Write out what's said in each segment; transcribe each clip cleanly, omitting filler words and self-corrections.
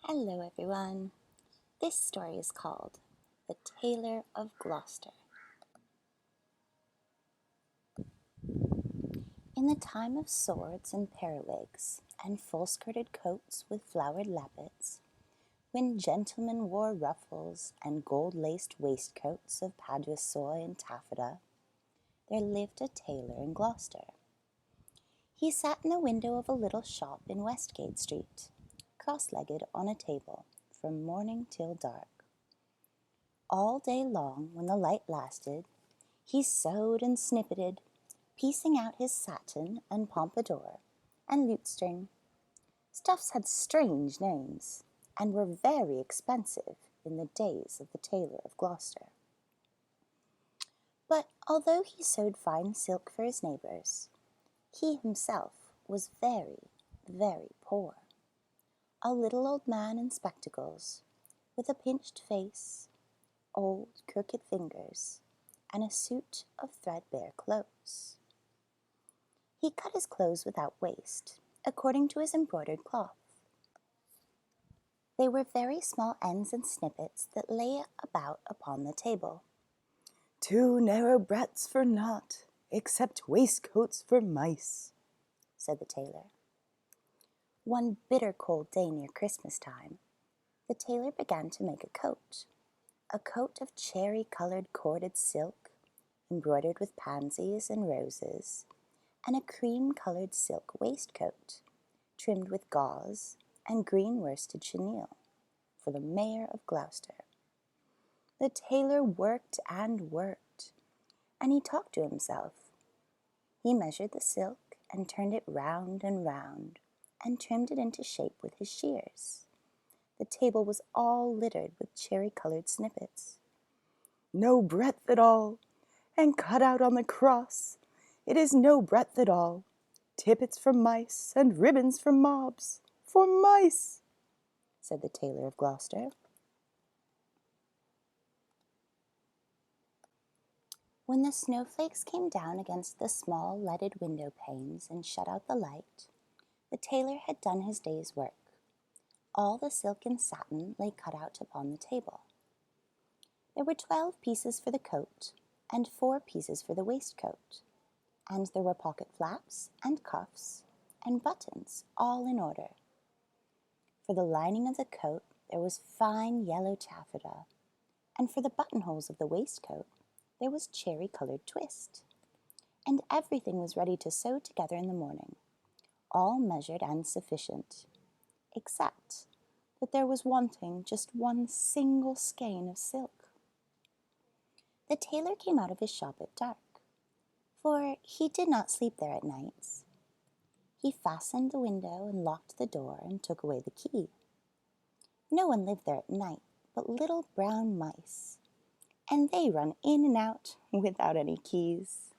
Hello everyone. This story is called The Tailor of Gloucester. In the time of swords and periwigs and full-skirted coats with flowered lappets, when gentlemen wore ruffles and gold-laced waistcoats of paduasoy and taffeta, there lived a tailor in Gloucester. He sat in the window of a little shop in Westgate Street, cross-legged on a table, from morning till dark. All day long, when the light lasted, he sewed and snippeted, piecing out his satin and pompadour and lutestring. Stuffs had strange names and were very expensive in the days of the Tailor of Gloucester. But although he sewed fine silk for his neighbours, he himself was very, very poor. A little old man in spectacles, with a pinched face, old crooked fingers, and a suit of threadbare clothes. He cut his clothes without waste, according to his embroidered cloth. They were very small ends and snippets that lay about upon the table. "Two narrow breadths for naught, except waistcoats for mice," said the tailor. One bitter cold day near Christmas time, the tailor began to make a coat of cherry-colored corded silk, embroidered with pansies and roses, and a cream-colored silk waistcoat, trimmed with gauze and green worsted chenille, for the Mayor of Gloucester. The tailor worked and worked, and he talked to himself. He measured the silk and turned it round and trimmed it into shape with his shears. The table was all littered with cherry-colored snippets. "No breadth at all, and cut out on the cross. It is no breadth at all. Tippets for mice, and ribbons for mobs. For mice," said the Tailor of Gloucester. When the snowflakes came down against the small leaded window panes and shut out the light, the tailor had done his day's work. All the silk and satin lay cut out upon the table. There were 12 pieces for the coat, and 4 pieces for the waistcoat, and there were pocket flaps and cuffs and buttons, all in order. For the lining of the coat there was fine yellow taffeta, and for the buttonholes of the waistcoat there was cherry-colored twist, and everything was ready to sew together in the morning, all measured and sufficient, except that there was wanting just one single skein of silk. The tailor came out of his shop at dark, for he did not sleep there at nights. He fastened the window and locked the door and took away the key. No one lived there at night but little brown mice, and they run in and out without any keys.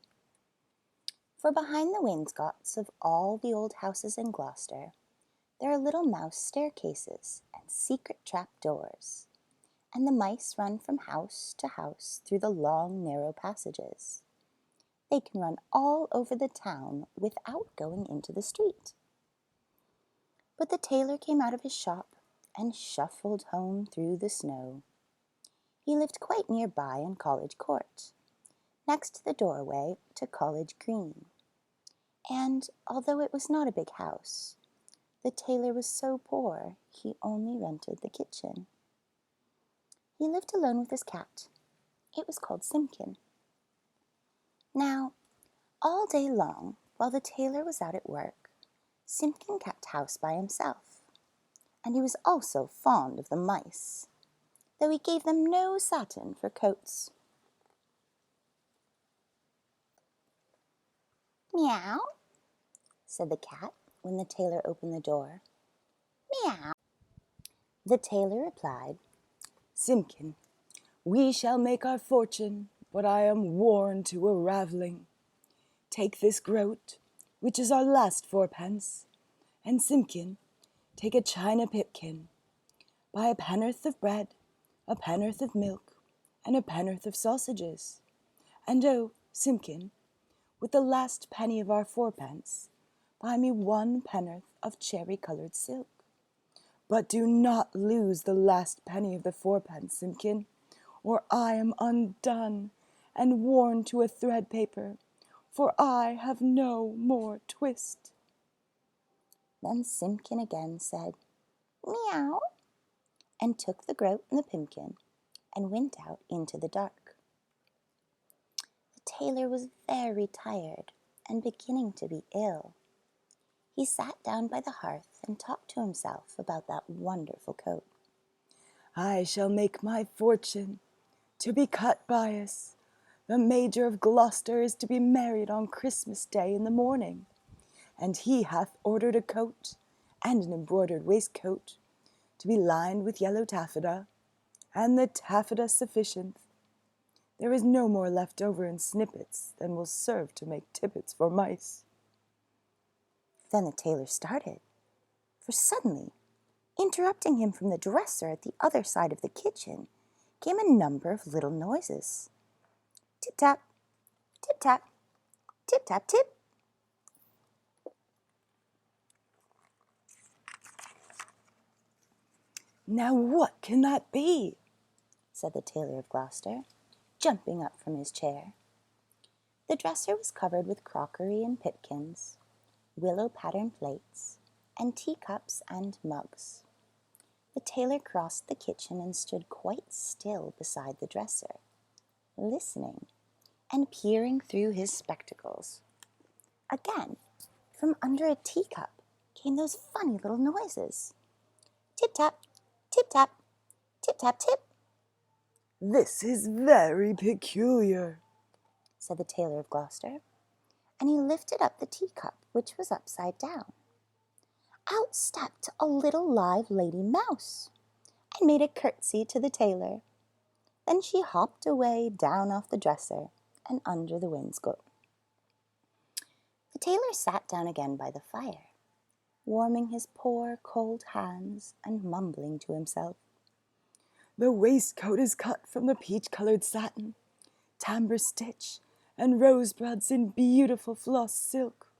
For behind the wainscots of all the old houses in Gloucester, there are little mouse staircases and secret trap-doors, and the mice run from house to house through the long, narrow passages. They can run all over the town without going into the street. But the tailor came out of his shop and shuffled home through the snow. He lived quite nearby in College Court, next to the doorway to College Green. And although it was not a big house, the tailor was so poor he only rented the kitchen. He lived alone with his cat. It was called Simkin. Now, all day long, while the tailor was out at work, Simpkin kept house by himself, and he was also fond of the mice, though he gave them no satin for coats. "Meow," said the cat when the tailor opened the door. "Meow." The tailor replied, "Simkin, we shall make our fortune, but I am worn to a ravelling. Take this groat, which is our last 4pence, and Simkin, take a china pipkin. Buy a pen'orth of bread, a pen'orth of milk, and a pen'orth of sausages. And oh, Simkin, with the last penny of our 4pence, buy me 1 pen'orth of cherry-coloured silk. But do not lose the last penny of the fourpence, Simkin, or I am undone and worn to a thread paper, for I have no more twist." Then Simpkin again said, "Meow," and took the groat and the pimpkin and went out into the dark. The tailor was very tired and beginning to be ill. He sat down by the hearth and talked to himself about that wonderful coat. "I shall make my fortune. To be cut bias. The Major of Gloucester is to be married on Christmas Day in the morning, and he hath ordered a coat and an embroidered waistcoat to be lined with yellow taffeta, and the taffeta sufficient. There is no more left over in snippets than will serve to make tippets for mice." Then the tailor started, for suddenly, interrupting him from the dresser at the other side of the kitchen, came a number of little noises. Tip-tap, tip-tap, tip-tap-tip. "Now what can that be?" said the Tailor of Gloucester, jumping up from his chair. The dresser was covered with crockery and pipkins, willow-patterned plates, and teacups and mugs. The tailor crossed the kitchen and stood quite still beside the dresser, listening and peering through his spectacles. Again, from under a teacup came those funny little noises. Tip-tap, tip-tap, tip-tap-tip. "This is very peculiar," said the Tailor of Gloucester, and he lifted up the teacup, which was upside down. Out stepped a little live lady mouse and made a curtsy to the tailor. Then she hopped away down off the dresser and under the wainscot. The tailor sat down again by the fire, warming his poor cold hands and mumbling to himself. "The waistcoat is cut from the peach-colored satin, tambour stitch, and rosebuds in beautiful floss silk.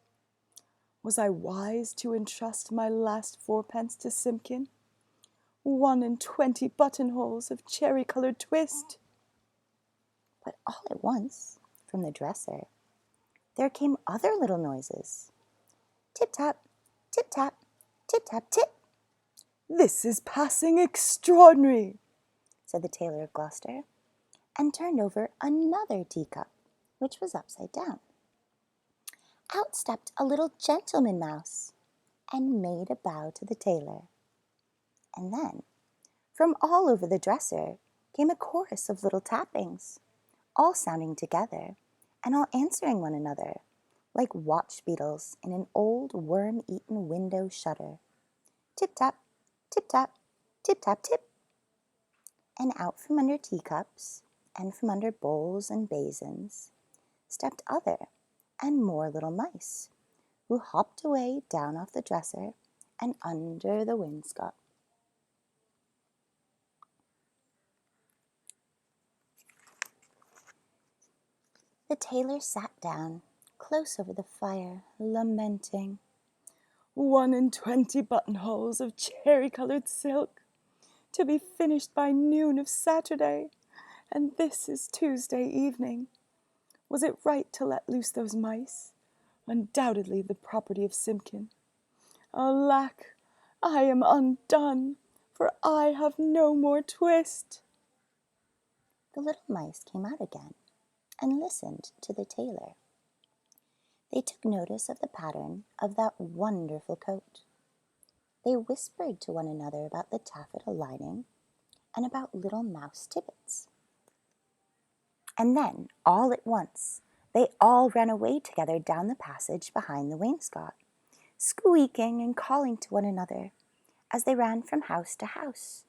Was I wise to entrust my last fourpence to Simkin? 1 and 20 buttonholes of cherry-colored twist." But all at once, from the dresser, there came other little noises. Tip-tap, tip-tap, tip-tap-tip. "This is passing extraordinary," said the Tailor of Gloucester, and turned over another teacup, which was upside down. Out stepped a little gentleman mouse and made a bow to the tailor. And then, from all over the dresser, came a chorus of little tappings, all sounding together and all answering one another, like watch beetles in an old worm-eaten window shutter. Tip-tap, tip-tap, tip-tap-tip. And out from under teacups and from under bowls and basins stepped other and more little mice, who hopped away down off the dresser and under the wainscot. The tailor sat down close over the fire, lamenting. 1 and 20 buttonholes of cherry-colored silk, to be finished by noon of Saturday, and this is Tuesday evening. Was it right to let loose those mice? Undoubtedly the property of Simkin. Alack, I am undone, for I have no more twist." The little mice came out again and listened to the tailor. They took notice of the pattern of that wonderful coat. They whispered to one another about the taffeta lining and about little mouse tippets. And then, all at once, they all ran away together down the passage behind the wainscot, squeaking and calling to one another as they ran from house to house,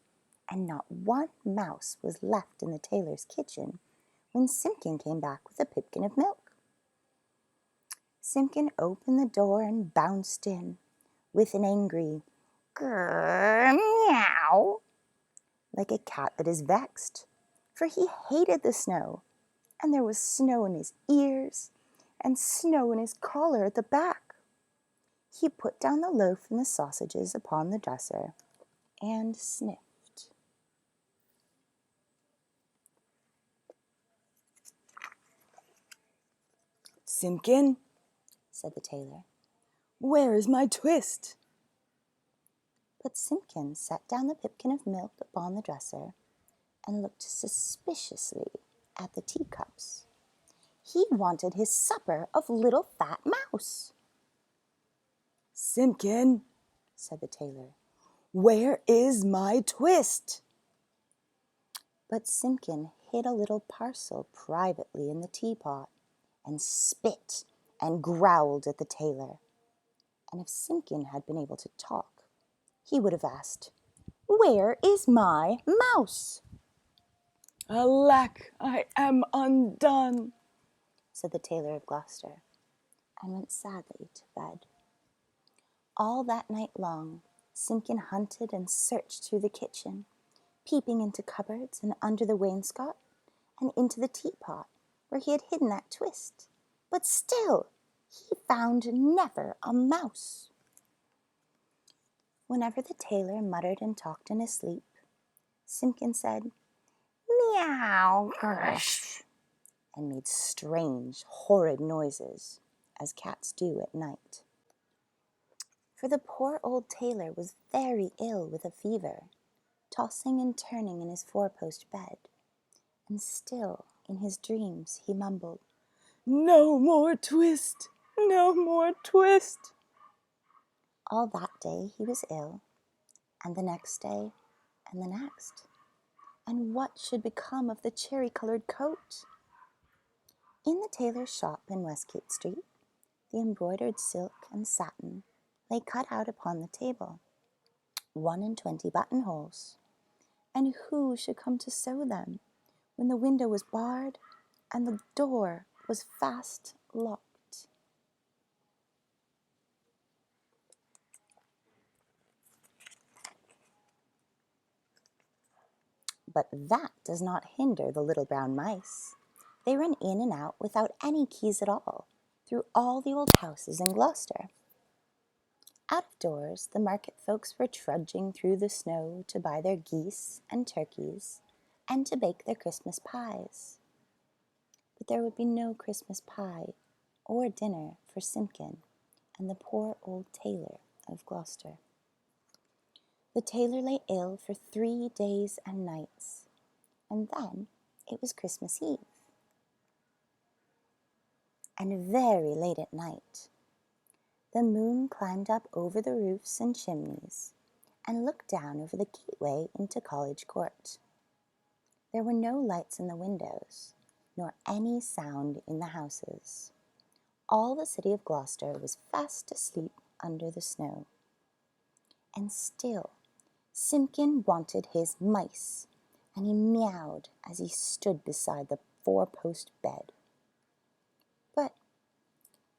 and not one mouse was left in the tailor's kitchen when Simkin came back with a pipkin of milk. Simkin opened the door and bounced in with an angry grrr, meow, like a cat that is vexed, for he hated the snow, and there was snow in his ears and snow in his collar at the back. He put down the loaf and the sausages upon the dresser and sniffed. "Simpkin," said the tailor, "where is my twist?" but Simpkins set down the pipkin of milk upon the dresser and looked suspiciously at the teacups. He wanted his supper of little fat mouse. "Simpkin," said the tailor, "where is my twist?" but Simkin hid a little parcel privately in the teapot and spit and growled at the tailor. And if Simkin had been able to talk, he would have asked, "Where is my mouse?" "Alack, I am undone," said the Tailor of Gloucester, and went sadly to bed. All that night long, Simkin hunted and searched through the kitchen, peeping into cupboards and under the wainscot, and into the teapot where he had hidden that twist. But still he found never a mouse. Whenever the tailor muttered and talked in his sleep, Simkin said, "Meow, grush," and made strange, horrid noises, as cats do at night. For the poor old tailor was very ill with a fever, tossing and turning in his four-post bed, and still in his dreams he mumbled, "No more twist, no more twist." All that day he was ill, and the next day, and the next. And what should become of the cherry-colored coat? In the tailor's shop in Westgate Street, the embroidered silk and satin lay cut out upon the table, 21 buttonholes. And who should come to sew them when the window was barred and the door was fast locked? But that does not hinder the little brown mice. They run in and out without any keys at all, through all the old houses in Gloucester. Out of doors, the market folks were trudging through the snow to buy their geese and turkeys and to bake their Christmas pies. But there would be no Christmas pie or dinner for Simkin and the poor old Tailor of Gloucester. The tailor lay ill for 3 days and nights, and then it was Christmas Eve. And very late at night, the moon climbed up over the roofs and chimneys and looked down over the gateway into College Court. There were no lights in the windows, nor any sound in the houses. All the city of Gloucester was fast asleep under the snow. And still, Simkin wanted his mice, and he meowed as he stood beside the four-post bed. But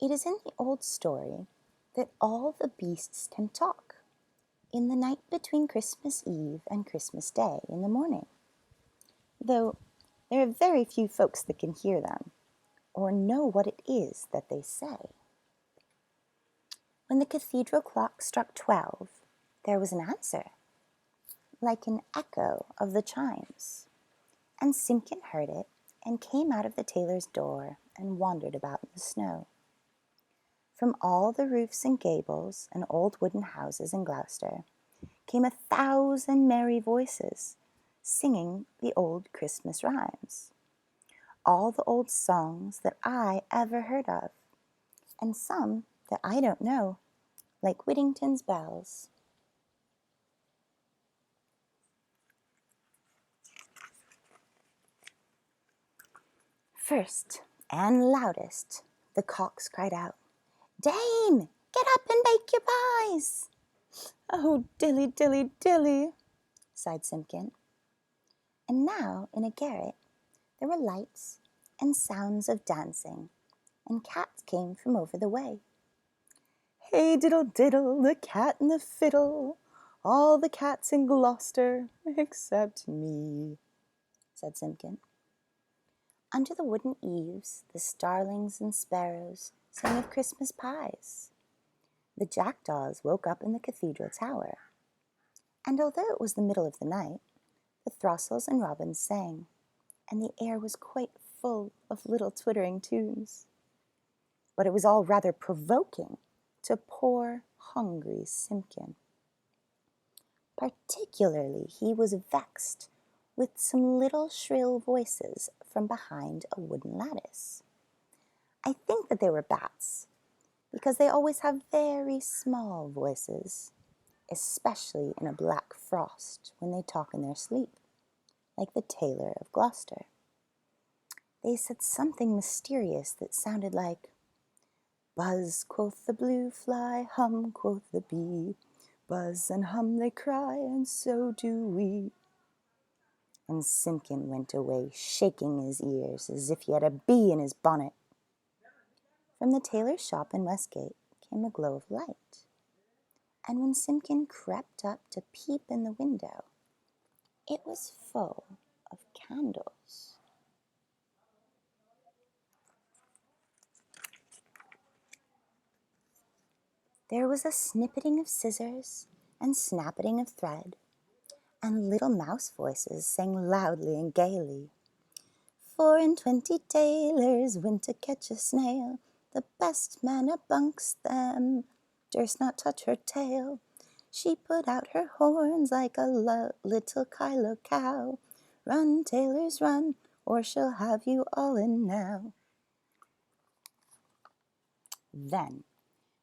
it is in the old story that all the beasts can talk in the night between Christmas Eve and Christmas Day in the morning, though there are very few folks that can hear them or know what it is that they say. When the cathedral clock struck 12, there was an answer, like an echo of the chimes, and Simkin heard it and came out of the tailor's door and wandered about in the snow. From all the roofs and gables and old wooden houses in Gloucester came 1,000 merry voices singing the old Christmas rhymes, all the old songs that I ever heard of, and some that I don't know, like Whittington's bells. First and loudest, the cocks cried out, "Dame, get up and bake your pies!" "Oh, dilly, dilly, dilly," sighed Simpkin. And now, in a garret, there were lights and sounds of dancing, and cats came from over the way. "Hey, diddle, diddle, the cat and the fiddle, all the cats in Gloucester except me," said Simpkin. Under the wooden eaves, the starlings and sparrows sang of Christmas pies. The jackdaws woke up in the cathedral tower, And although it was the middle of the night, the throstles and robins sang, and the air was quite full of little twittering tunes. But it was all rather provoking to poor, hungry Simpkin. Particularly he was vexed with some little shrill voices from behind a wooden lattice. I think that they were bats, because they always have very small voices, especially in a black frost when they talk in their sleep, like the Tailor of Gloucester. They said something mysterious that sounded like, "Buzz, quoth the blue fly, hum, quoth the bee, buzz and hum they cry, and so do we." And Simkin went away shaking his ears as if he had a bee in his bonnet. From the tailor's shop in Westgate came a glow of light, and when Simkin crept up to peep in the window, it was full of candles. There was a snippeting of scissors and snappeting of thread, and little mouse voices sang loudly and gaily. 4 and 20 tailors went to catch a snail. The best man amongst them durst not touch her tail. She put out her horns like a little Kylo cow. Run, tailors, run, or she'll have you all in now. Then,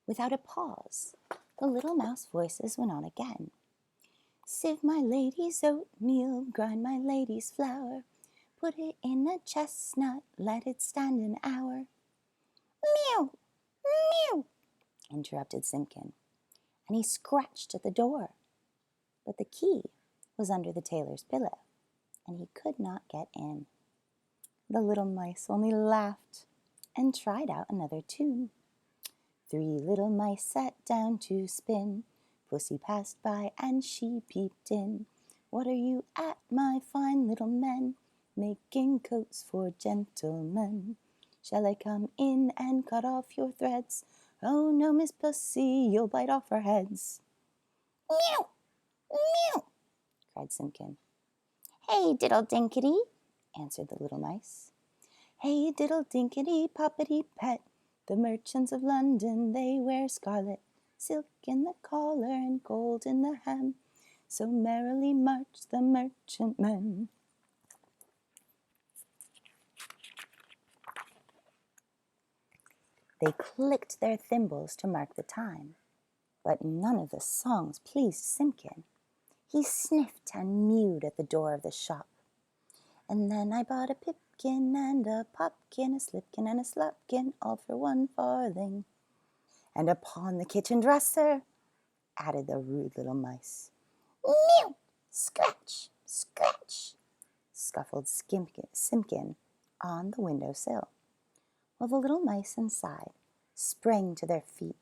without a pause, the little mouse voices went on again. Sieve my lady's oatmeal, grind my lady's flour, put it in a chestnut, let it stand an hour. Mew, mew, interrupted Simpkin, and he scratched at the door. But the key was under the tailor's pillow, and he could not get in. The little mice only laughed and tried out another tune. 3 little mice sat down to spin. Pussy passed by and she peeped in. What are you at, my fine little men? Making coats for gentlemen. Shall I come in and cut off your threads? Oh no, Miss Pussy, you'll bite off our heads. Mew, mew, cried Simpkin. Hey, diddle dinkety, answered the little mice. Hey, diddle dinkety, poppity pet. The merchants of London, they wear scarlet, silk in the collar and gold in the hem. So merrily march the merchantmen. They clicked their thimbles to mark the time, but none of the songs pleased Simpkin. He sniffed and mewed at the door of the shop. And then I bought a pipkin and a popkin, a slipkin and a slupkin, all for 1 farthing. And upon the kitchen dresser, added the rude little mice. Mew! Scratch! Scratch! Scuffled Simpkin on the window sill, while the little mice inside sprang to their feet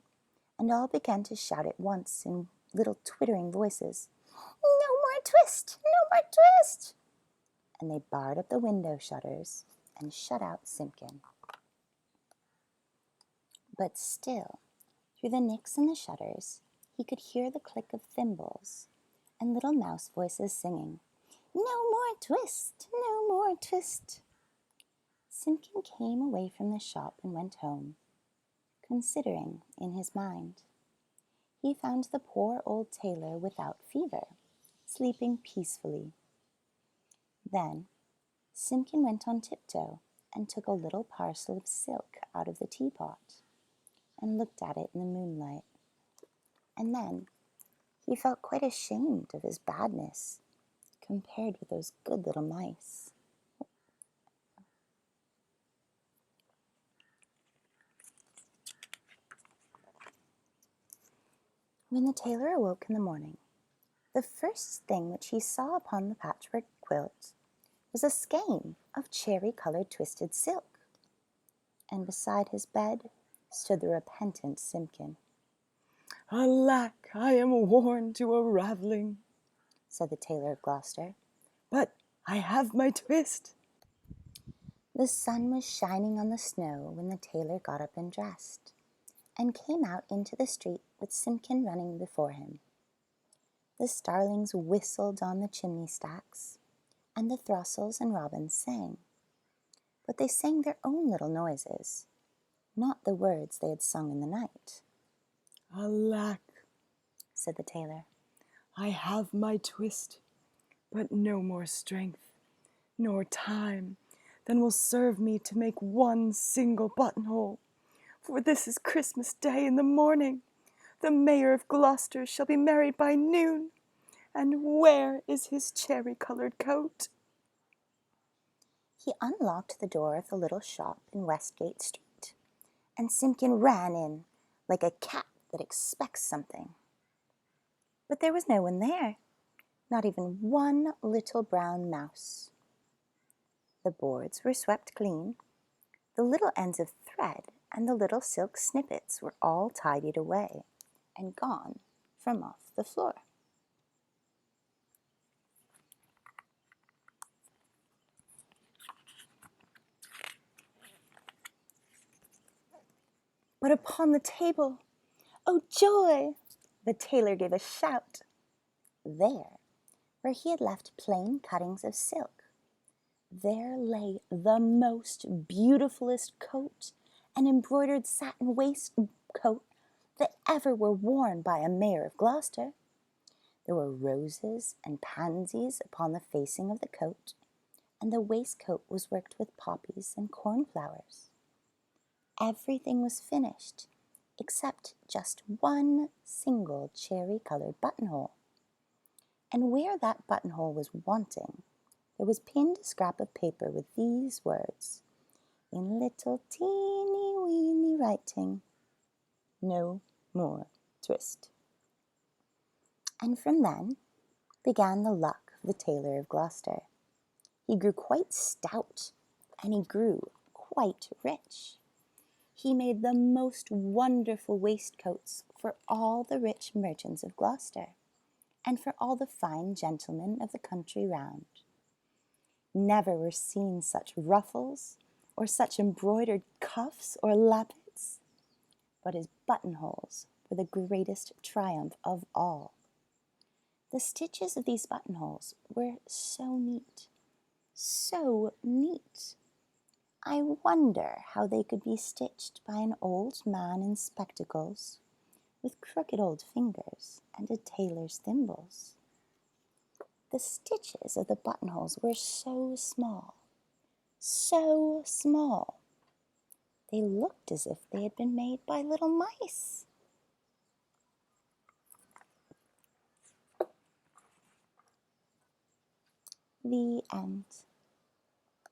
and all began to shout at once in little twittering voices, "No more twist! No more twist!" And they barred up the window shutters and shut out Simpkin. But still, through the nicks in the shutters, he could hear the click of thimbles and little mouse voices singing, "No more twist! No more twist!" Simpkin came away from the shop and went home, considering in his mind. He found the poor old tailor without fever, sleeping peacefully. Then Simpkin went on tiptoe and took a little parcel of silk out of the teapot and looked at it in the moonlight. And then he felt quite ashamed of his badness compared with those good little mice. When the tailor awoke in the morning, the first thing which he saw upon the patchwork quilt was a skein of cherry-colored twisted silk, and beside his bed stood the repentant Simpkin. "Alack, I am worn to a ravelling," said the Tailor of Gloucester. "but I have my twist." The sun was shining on the snow when the tailor got up and dressed, and came out into the street with Simkin running before him. The starlings whistled on the chimney stacks, and the throstles and robins sang. But they sang their own little noises, not the words they had sung in the night. Alack, said the tailor, I have my twist, but no more strength, nor time, than will serve me to make one single buttonhole. For this is Christmas Day in the morning. The Mayor of Gloucester shall be married by noon. And where is his cherry-coloured coat? He unlocked the door of the little shop in Westgate Street, and Simpkin ran in like a cat that expects something. But there was no one there, not even one little brown mouse. The boards were swept clean, the little ends of thread and the little silk snippets were all tidied away and gone from off the floor. But upon the table, oh joy! The tailor gave a shout. There, where he had left plain cuttings of silk, there lay the most beautifulest coat and embroidered satin waistcoat that ever were worn by a mayor of Gloucester. There were roses and pansies upon the facing of the coat, and the waistcoat was worked with poppies and cornflowers. Everything was finished, except just one single cherry-coloured buttonhole. And where that buttonhole was wanting, there was pinned a scrap of paper with these words, in little teeny-weeny writing, no more twist. And from then began the luck of the Tailor of Gloucester. He grew quite stout, and he grew quite rich. He made the most wonderful waistcoats for all the rich merchants of Gloucester, and for all the fine gentlemen of the country round. Never were seen such ruffles, or such embroidered cuffs or lappets, but his buttonholes were the greatest triumph of all. The stitches of these buttonholes were so neat, so neat. I wonder how they could be stitched by an old man in spectacles, with crooked old fingers and a tailor's thimbles. The stitches of the buttonholes were so small, so small. They looked as if they had been made by little mice. The end.